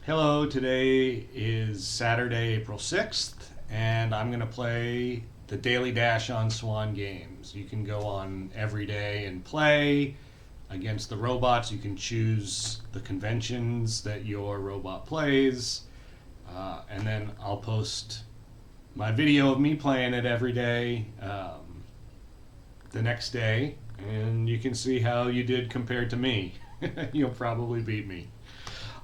Hello, today is Saturday, April 6th, and I'm going to play the Daily Dash on SwanGames. You can go on every day and play against the robots. You can choose the conventions that your robot plays, and then I'll post my video of me playing it every day the next day, and you can see how you did compared to me. You'll probably beat me.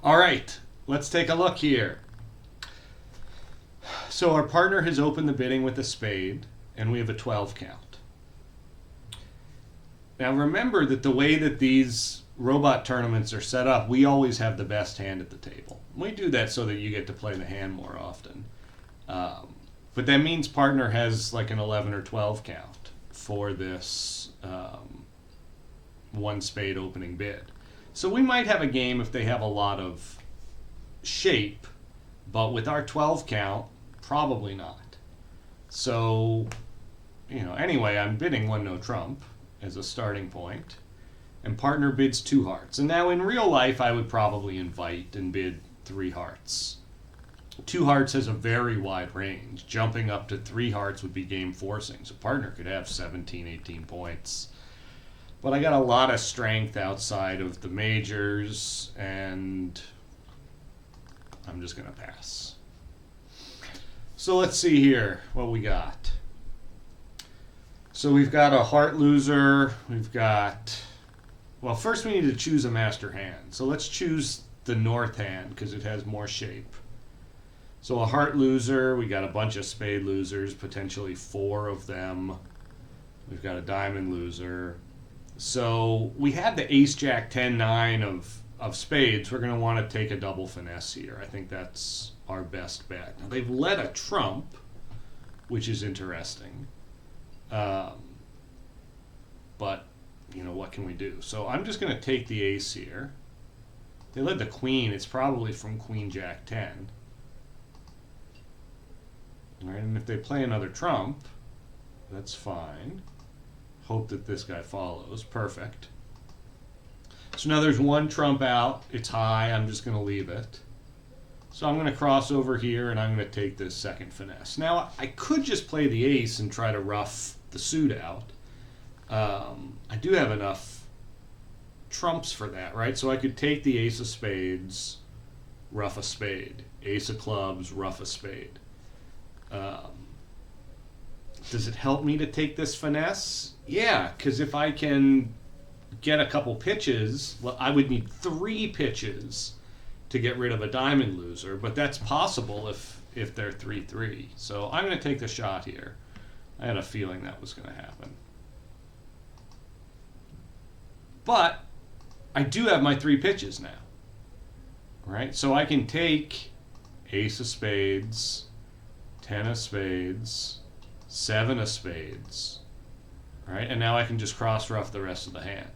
All right. Let's take a look here. So our partner has opened the bidding with a spade, and we have a 12 count. Now remember that the way that these robot tournaments are set up, we always have the best hand at the table. We do that so that you get to play the hand more often. But that means partner has like an 11 or 12 count for this one spade opening bid. So we might have a game if they have a lot of shape, but with our 12 count, probably not. So, anyway, I'm bidding one no trump as a starting point, and partner bids 2 hearts. And now in real life, I would probably invite and bid 3 hearts. 2 hearts has a very wide range. Jumping up to 3 hearts would be game forcing, so partner could have 17, 18 points. But I got a lot of strength outside of the majors, and I'm just going to pass. So let's see here what we got. So we've got a heart loser. We've got, well, first we need to choose a master hand. So let's choose the north hand because it has more shape. So a heart loser. We got a bunch of spade losers, potentially 4 of them. We've got a diamond loser. So we have the ace, jack, 10, 9 of spades. We're going to want to take a double finesse here. I think that's our best bet. Now they've led a trump, which is interesting. But, what can we do? So I'm just going to take the ace here. They led the queen. It's probably from queen, jack, 10. All right, and if they play another trump, that's fine. Hope that this guy follows. Perfect. So now there's 1 trump out. It's high. I'm just going to leave it. So I'm going to cross over here, and I'm going to take this second finesse. Now, I could just play the ace and try to rough the suit out. I do have enough trumps for that, right? So I could take the ace of spades, rough a spade. Ace of clubs, rough a spade. Does it help me to take this finesse? Yeah, because if I can get a couple pitches, well, I would need 3 pitches to get rid of a diamond loser, but that's possible if they're 3-3. So I'm going to take the shot here. I had a feeling that was going to happen. But I do have my 3 pitches now. Right? So I can take ace of spades, 10 of spades, 7 of spades. Right? And now I can just cross rough the rest of the hand.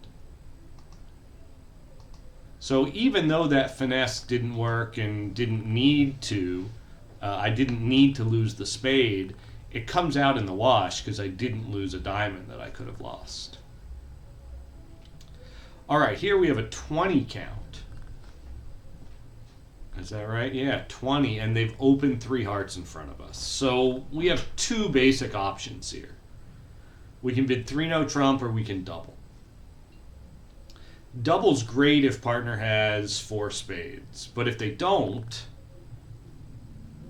So even though that finesse didn't work and didn't need to, I didn't need to lose the spade, it comes out in the wash because I didn't lose a diamond that I could have lost. All right, here we have a 20 count. Is that right? Yeah, 20, and they've opened 3 hearts in front of us. So we have 2 basic options here. We can bid 3 no trump, or we can double. Double's great if partner has 4 spades, but if they don't,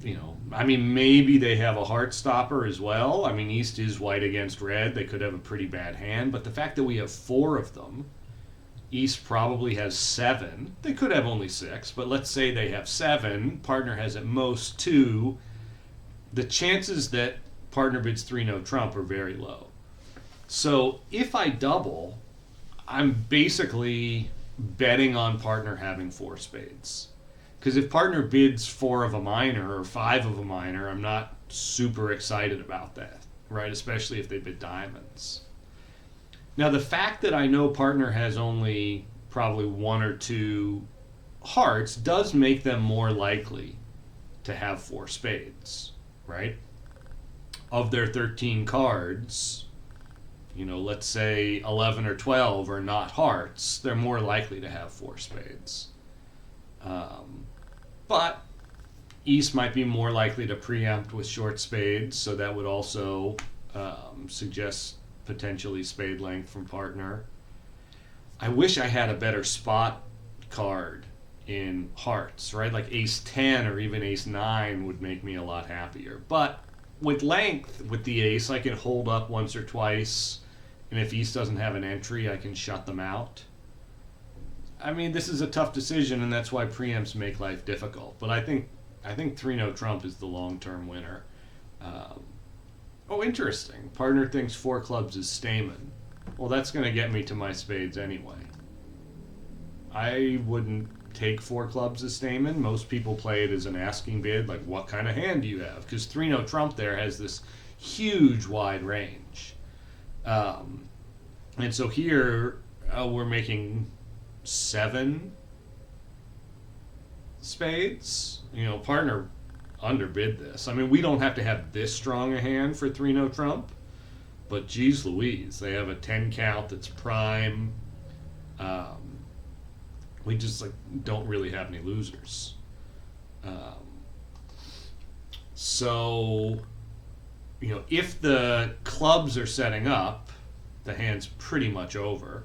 maybe they have a heart stopper as well. East is white against red. They could have a pretty bad hand, but the fact that we have 4 of them, East probably has 7. They could have only 6, but let's say they have 7. Partner has at most 2. The chances that partner bids 3 no trump are very low. So if I double, I'm basically betting on partner having 4 spades. Because if partner bids 4 of a minor or 5 of a minor, I'm not super excited about that, right? Especially if they bid diamonds. Now, the fact that I know partner has only probably 1 or 2 hearts does make them more likely to have 4 spades, right? Of their 13 cards, let's say 11 or 12 are not hearts, they're more likely to have 4 spades. But East might be more likely to preempt with short spades, so that would also suggest potentially spade length from partner. I wish I had a better spot card in hearts, right? Like ace 10 or even ace 9 would make me a lot happier. But with length, with the ace, I can hold up once or twice, and if East doesn't have an entry, I can shut them out. I mean, this is a tough decision, and that's why preempts make life difficult. But I think 3-no trump is the long-term winner. Oh, interesting. Partner thinks 4 clubs is Stamen. Well, that's going to get me to my spades anyway. I wouldn't take 4 clubs as Stamen. Most people play it as an asking bid, like what kind of hand do you have? Because 3-no trump there has this huge wide range. And so here we're making 7 spades. You know, partner underbid this. I mean, we don't have to have this strong a hand for 3-no trump, but geez Louise, they have a 10 count that's prime. We just don't really have any losers. So, you know, if the clubs are setting up, the hand's pretty much over.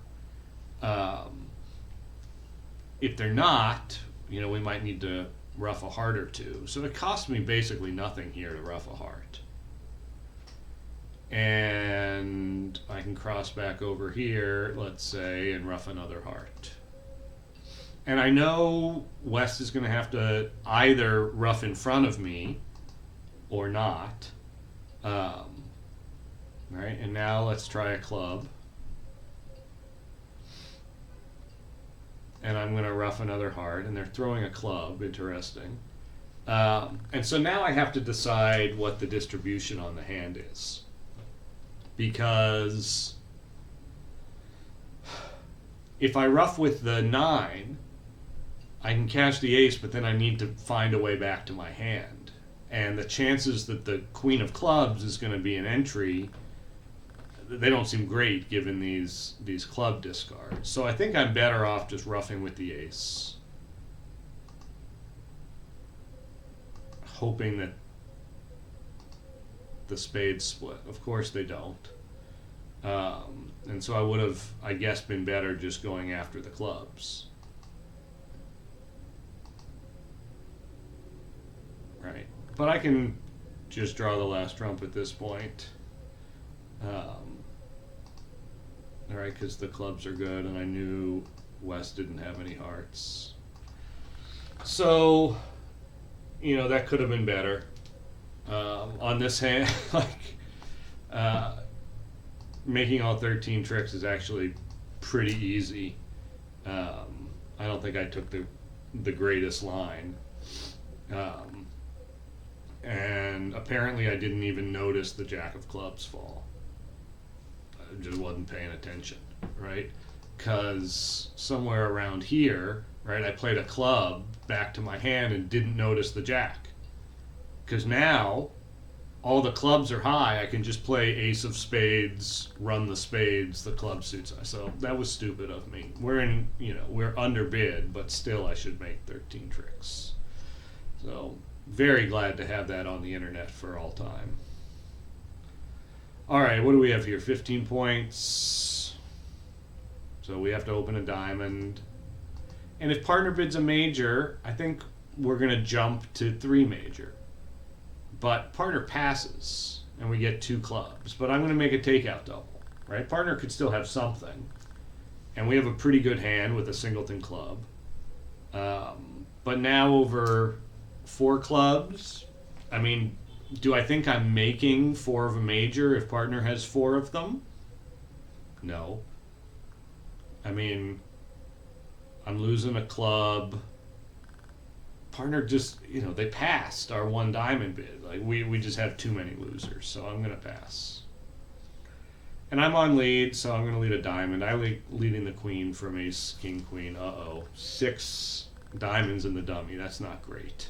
If they're not, you know, we might need to rough a heart or two. So it costs me basically nothing here to rough a heart. And I can cross back over here, let's say, and rough another heart. And I know West is going to have to either rough in front of me or not. Right, and now let's try a club. And I'm going to rough another heart, and they're throwing a club. Interesting. And so now I have to decide what the distribution on the hand is. Because if I rough with the 9, I can cash the ace, but then I need to find a way back to my hand. And the chances that the queen of clubs is going to be an entry, they don't seem great given these club discards. So I think I'm better off just roughing with the ace, hoping that the spades split. Of course they don't. And so I would have, I guess, been better just going after the clubs. Right. But I can just draw the last trump at this point. Alright, because the clubs are good, and I knew West didn't have any hearts. So, you know, that could have been better. On this hand, making all 13 tricks is actually pretty easy. I don't think I took the greatest line. And apparently I didn't even notice the jack of clubs fall. I just wasn't paying attention, right? Because somewhere around here, right, I played a club back to my hand and didn't notice the jack. Because now all the clubs are high, I can just play ace of spades, run the spades, the club suits. So that was stupid of me. We're underbid, but still I should make 13 tricks. So very glad to have that on the internet for all time. All right, what do we have here? 15 points. So we have to open a diamond. And if partner bids a major, I think we're going to jump to 3 major. But partner passes, and we get 2 clubs. But I'm going to make a takeout double, right? Partner could still have something. And we have a pretty good hand with a singleton club. But now over 4 clubs, I mean, do I think I'm making 4 of a major if partner has 4 of them? No. I mean, I'm losing a club. Partner just, they passed our 1 diamond bid. Like, we just have too many losers, so I'm going to pass. And I'm on lead, so I'm going to lead a diamond. Leading the queen from ace, king, queen. Uh-oh. 6 diamonds in the dummy. That's not great.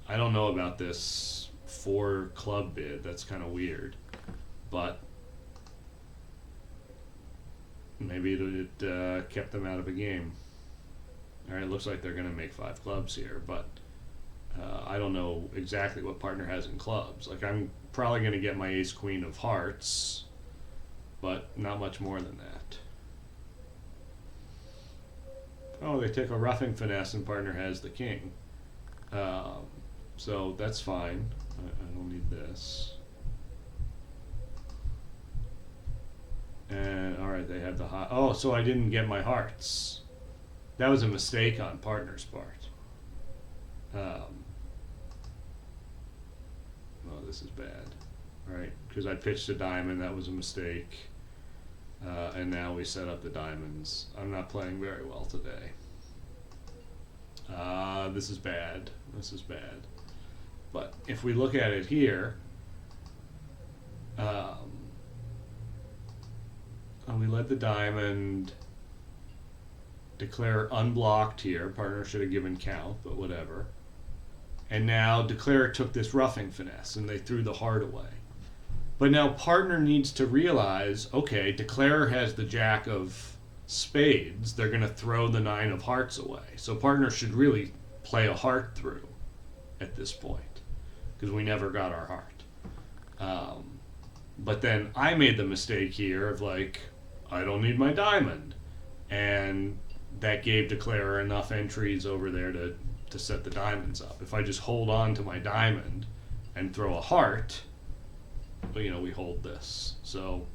I don't know about this 4 club bid. That's kind of weird. But maybe it kept them out of a game. All right, it looks like they're going to make 5 clubs here, but I don't know exactly what partner has in clubs. Like, I'm probably going to get my ace queen of hearts, but not much more than that. Oh, they take a roughing finesse and partner has the king. So that's fine. I don't need this. And all right, they have the hot. Oh, so I didn't get my hearts. That was a mistake on partner's part. Oh, this is bad. All right, because I pitched a diamond. That was a mistake. And now we set up the diamonds. I'm not playing very well today. This is bad. This is bad. But if we look at it here, we led the diamond, declare unblocked here. Partner should have given count, but whatever. And now declare took this roughing finesse, and they threw the heart away. But now partner needs to realize, okay, declare has the jack of spades. They're going to throw the 9 of hearts away. So partner should really play a heart through at this point, because we never got our heart. But then I made the mistake here of like, I don't need my diamond. And that gave declare enough entries over there to set the diamonds up. If I just hold on to my diamond and throw a heart, you know, we hold this. So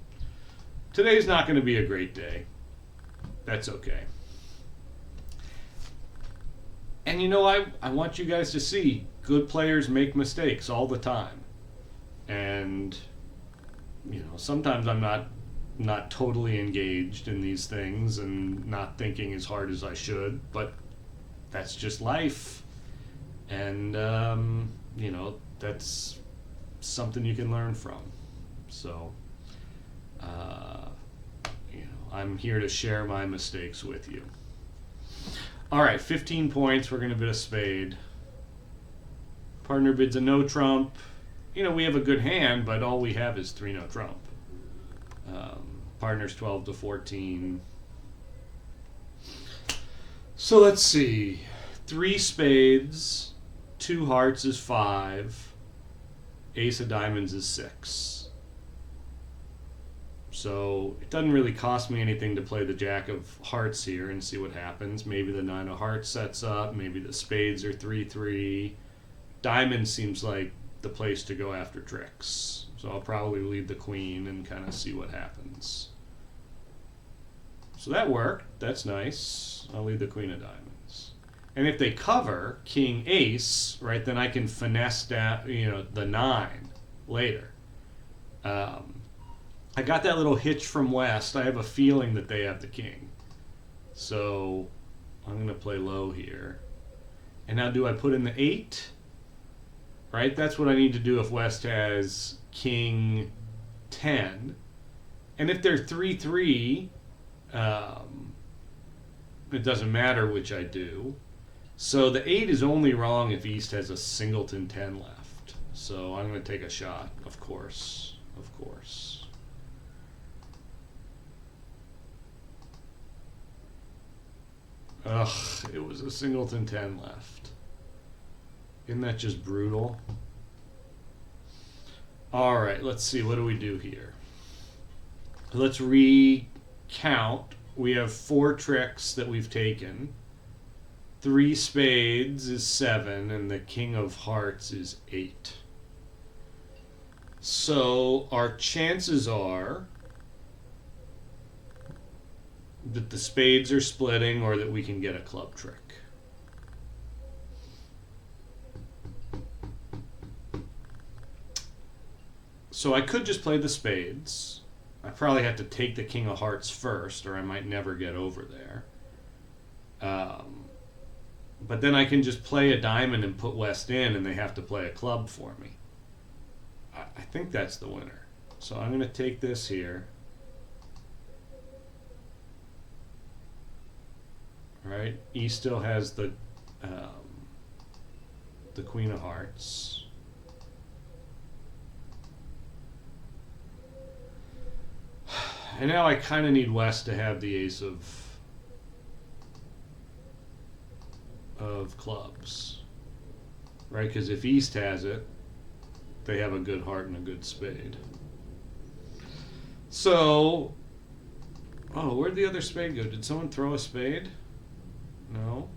today's not going to be a great day. That's okay. And you know, I want you guys to see good players make mistakes all the time. And you know, sometimes I'm not totally engaged in these things and not thinking as hard as I should, but that's just life. And you know, that's something you can learn from. So you know, I'm here to share my mistakes with you. All right, 15 points. We're going to bid a spade. Partner bids a no trump. You know, we have a good hand, but all we have is 3 no trump. Partner's 12 to 14. So let's see. 3 spades, 2 hearts is 5. Ace of diamonds is 6. So it doesn't really cost me anything to play the jack of hearts here and see what happens. Maybe the 9 of hearts sets up. Maybe the spades are 3-3. Diamond seems like the place to go after tricks. So I'll probably lead the queen and kind of see what happens. So that worked. That's nice. I'll lead the queen of diamonds. And if they cover king ace, right, then I can finesse down, you know, the 9 later. I got that little hitch from West. I have a feeling that they have the king. So I'm going to play low here. And now do I put in the 8? Right? That's what I need to do if West has king 10. And if they're 3-3, it doesn't matter which I do. So the 8 is only wrong if East has a singleton 10 left. So I'm going to take a shot, of course. Of course. Ugh, it was a singleton 10 left. Isn't that just brutal? All right, let's see. What do we do here? Let's recount. We have 4 tricks that we've taken. 3 spades is 7, and the king of hearts is 8. So our chances are that the spades are splitting or that we can get a club trick. So I could just play the spades. I probably have to take the king of hearts first, or I might never get over there. But then I can just play a diamond and put West in, and they have to play a club for me. I think that's the winner. So I'm going to take this here. All right, E still has the queen of hearts. And now I kind of need West to have the ace of of clubs, right? Because if East has it, they have a good heart and a good spade. So, oh, where'd the other spade go? Did someone throw a spade? No.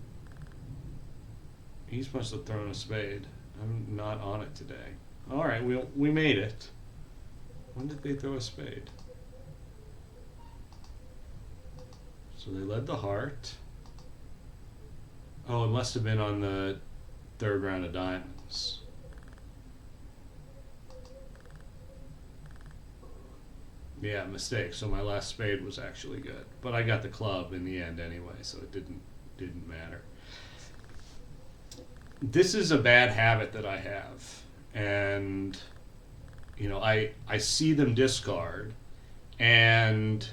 East must have thrown a spade. I'm not on it today. All right, we made it. When did they throw a spade? So they led the heart. Oh, it must have been on the third round of diamonds. Yeah, mistake. So my last spade was actually good, but I got the club in the end anyway, so it didn't matter. This is a bad habit that I have, and you know, I see them discard, and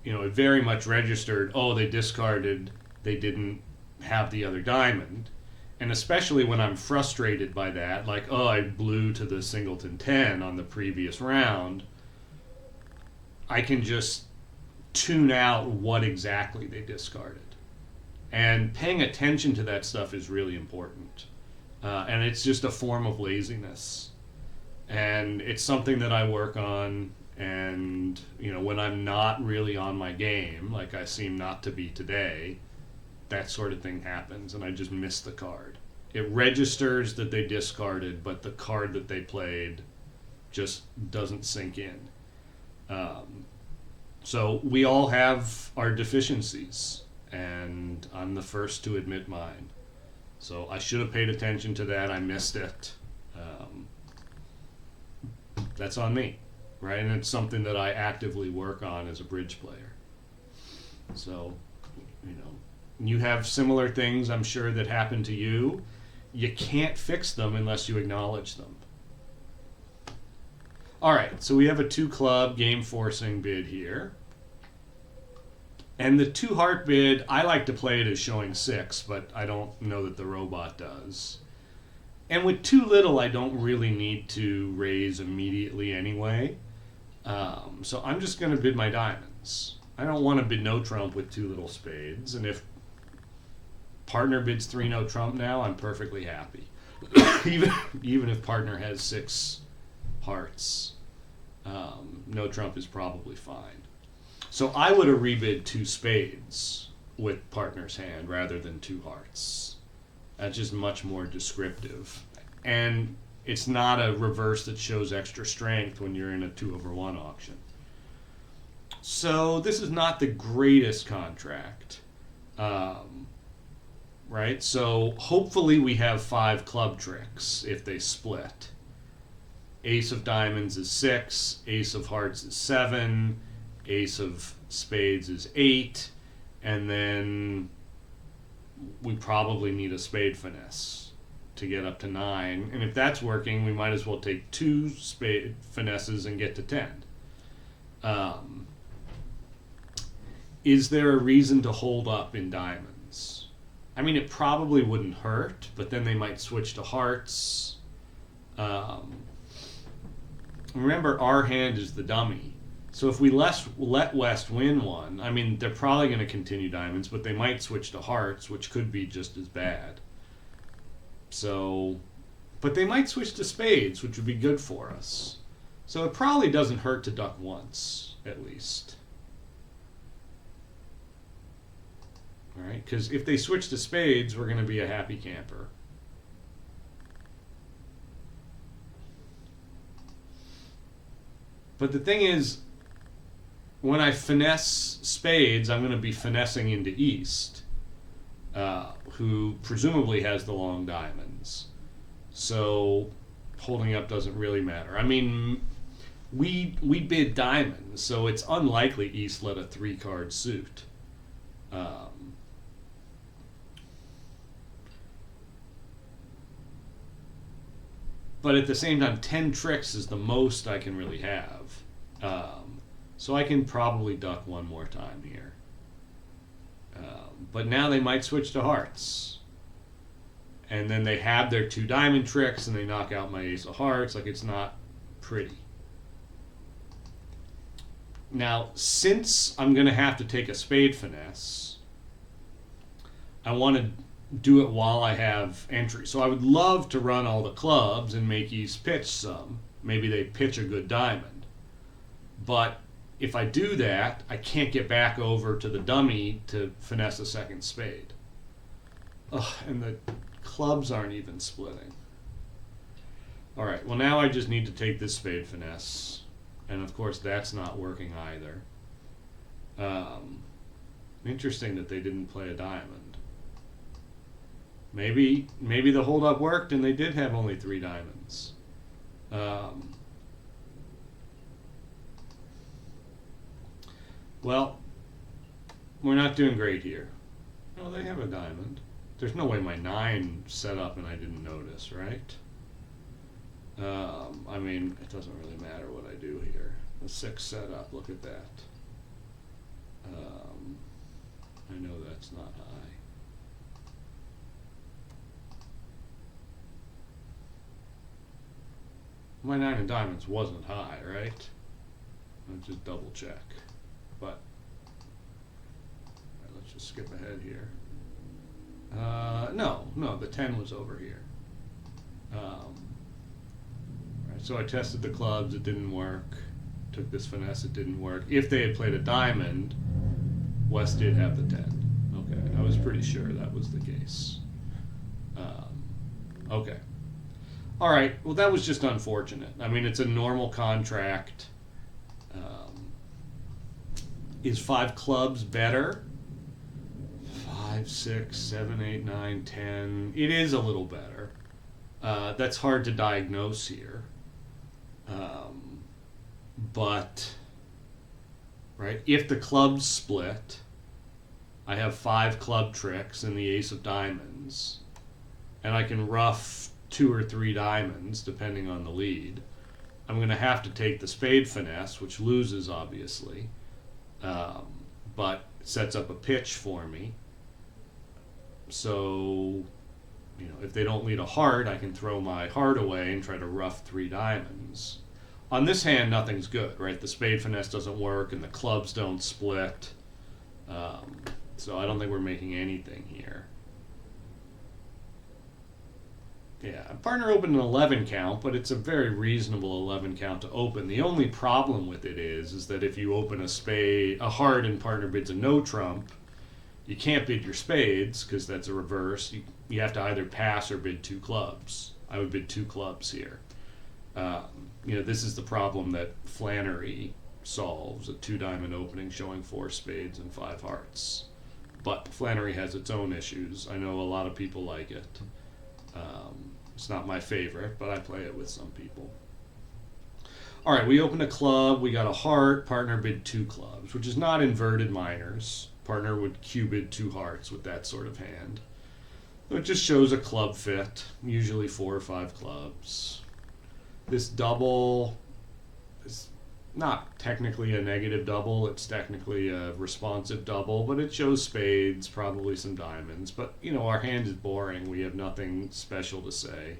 you know, it very much registered. Oh, they discarded. They didn't have the other diamond, and especially when I'm frustrated by that, like, oh, I blew to the singleton 10 on the previous round. I can just tune out what exactly they discarded. And paying attention to that stuff is really important. And it's just a form of laziness. And it's something that I work on. And, you know, when I'm not really on my game, like I seem not to be today, that sort of thing happens. And I just miss the card. It registers that they discarded, but the card that they played just doesn't sink in. So we all have our deficiencies, and I'm the first to admit mine. So I should have paid attention to that. I missed it. That's on me, right? And it's something that I actively work on as a bridge player. So, you know, you have similar things, I'm sure, that happen to you. You can't fix them unless you acknowledge them. All right, so we have a 2-club game forcing bid here. And the 2-heart bid, I like to play it as showing 6, but I don't know that the robot does. And with too little, I don't really need to raise immediately anyway. So I'm just going to bid my diamonds. I don't want to bid no trump with 2 little spades. And if partner bids 3 no trump now, I'm perfectly happy. even if partner has 6 hearts, no trump is probably fine. So I would have rebid 2 spades with partner's hand rather than 2 hearts. That's just much more descriptive. And it's not a reverse that shows extra strength when you're in a 2/1 auction. So this is not the greatest contract. Right? So hopefully we have 5 club tricks if they split. Ace of diamonds is 6, ace of hearts is 7, ace of spades is 8, and then we probably need a spade finesse to get up to 9. And if that's working, we might as well take 2 spade finesses and get to 10. Is there a reason to hold up in diamonds? I mean, it probably wouldn't hurt, but then they might switch to hearts. Remember, our hand is the dummy. So if we let West win one, I mean, they're probably going to continue diamonds, but they might switch to hearts, which could be just as bad. So, but they might switch to spades, which would be good for us. So it probably doesn't hurt to duck once, at least. All right, because if they switch to spades, we're going to be a happy camper. But the thing is, when I finesse spades, I'm going to be finessing into East, who presumably has the long diamonds. So holding up doesn't really matter. I mean, we bid diamonds, so it's unlikely East let a 3-card suit. But at the same time, 10 tricks is the most I can really have. So I can probably duck one more time here. But now they might switch to hearts. And then they have their 2 diamond tricks and they knock out my ace of hearts. Like, it's not pretty. Now, since I'm going to have to take a spade finesse, I want to do it while I have entry. So I would love to run all the clubs and make East pitch some. Maybe they pitch a good diamond. But if I do that, I can't get back over to the dummy to finesse a second spade. Ugh, and the clubs aren't even splitting. All right, well now I just need to take this spade finesse. And of course that's not working either. Interesting that they didn't play a diamond. Maybe the hold-up worked and they did have only 3 diamonds. Well, we're not doing great here. Oh, they have a diamond. There's no way my 9 set up and I didn't notice, right? I mean, it doesn't really matter what I do here. The 6 set up, look at that. I know that's not high. My 9 of diamonds wasn't high, right? Let's just double check. But all right, let's just skip ahead here. No, the 10 was over here. All right, so I tested the clubs, it didn't work. Took this finesse, it didn't work. If they had played a diamond, West did have the 10. Okay, I was pretty sure that was the case. Okay. All right, well that was just unfortunate. I mean, it's a normal contract. Is 5 clubs better? 5, 6, 7, 8, 9, 10. It is a little better. That's hard to diagnose here. But, right, if the clubs split, I have 5 club tricks and the ace of diamonds, and I can rough 2 or 3 diamonds, depending on the lead. I'm going to have to take the spade finesse, which loses, obviously, but sets up a pitch for me. So, you know, if they don't lead a heart, I can throw my heart away and try to rough 3 diamonds. On this hand, nothing's good, right? The spade finesse doesn't work, and the clubs don't split. So I don't think we're making anything here. Yeah, partner opened an 11 count, but it's a very reasonable 11 count to open. The only problem with it is that if you open a heart, and partner bids a no trump, you can't bid your spades because that's a reverse. You have to either pass or bid 2 clubs. I would bid 2 clubs here. You know, this is the problem that Flannery solves, a 2-diamond opening showing 4 spades and 5 hearts. But Flannery has its own issues. I know a lot of people like it. It's not my favorite, but I play it with some people. All right, we opened a club. We got a heart. Partner bid 2 clubs, which is not inverted minors. Partner would Q-bid 2 hearts with that sort of hand. So it just shows a club fit, usually 4 or 5 clubs. This double is not technically a negative double. It's technically a responsive double, but it shows spades, probably some diamonds. But, you know, our hand is boring. We have nothing special to say.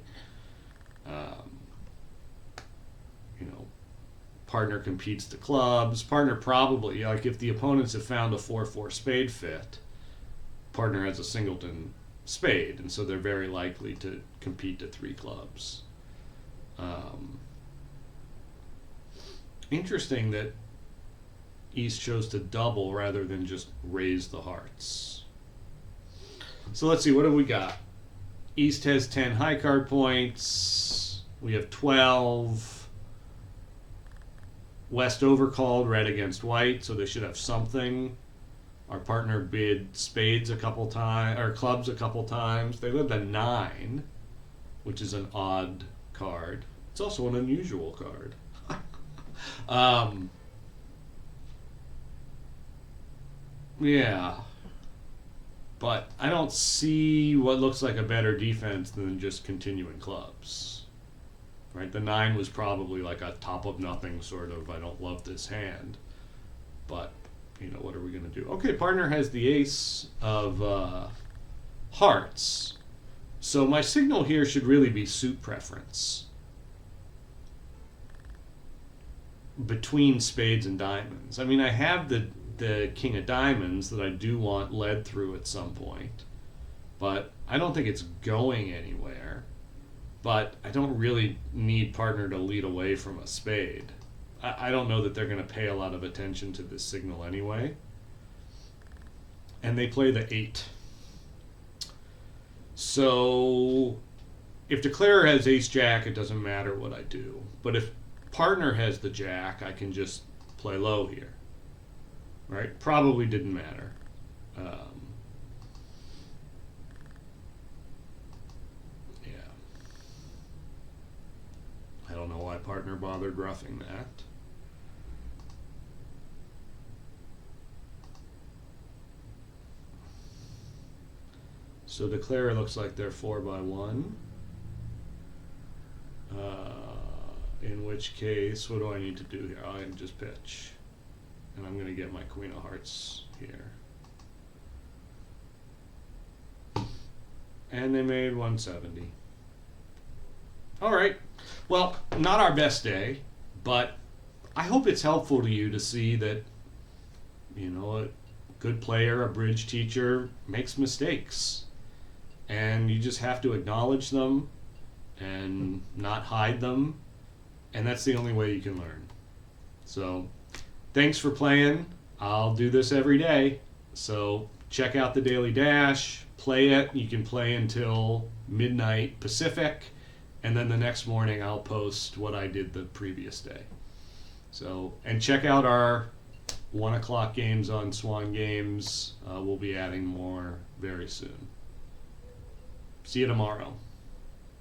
You know, partner competes the clubs. Partner probably, like if the opponents have found a 4-4 spade fit, partner has a singleton spade, and so they're very likely to compete to 3 clubs. Interesting that East chose to double rather than just raise the hearts. So let's see, what have we got? East has 10 high card points. We have 12. West overcalled red against white, so they should have something. Our partner bid spades a couple times, or clubs a couple times. They lived a 9, which is an odd card. It's also an unusual card. Yeah. But I don't see what looks like a better defense than just continuing clubs. Right? The 9 was probably like a top of nothing sort of, I don't love this hand. But, you know, what are we going to do? Okay, partner has the ace of hearts. So my signal here should really be suit preference between spades and diamonds. I mean, I have the king of diamonds that I do want led through at some point, but I don't think it's going anywhere, but I don't really need partner to lead away from a spade. I don't know that they're going to pay a lot of attention to this signal anyway. And they play the 8. So if declarer has ace jack, it doesn't matter what I do. But if partner has the jack, I can just play low here. Right? Probably didn't matter. Yeah. I don't know why partner bothered roughing that. So declarer looks like they're 4x1. In which case, what do I need to do here? I can just pitch. And I'm going to get my queen of hearts here. And they made 170. All right. Well, not our best day, but I hope it's helpful to you to see that, you know, a good player, a bridge teacher, makes mistakes. And you just have to acknowledge them and not hide them. And that's the only way you can learn. So thanks for playing. I'll do this every day. So check out the Daily Dash, play it. You can play until midnight Pacific. And then the next morning I'll post what I did the previous day. So, and check out our 1 o'clock games on SwanGames. We'll be adding more very soon. See you tomorrow.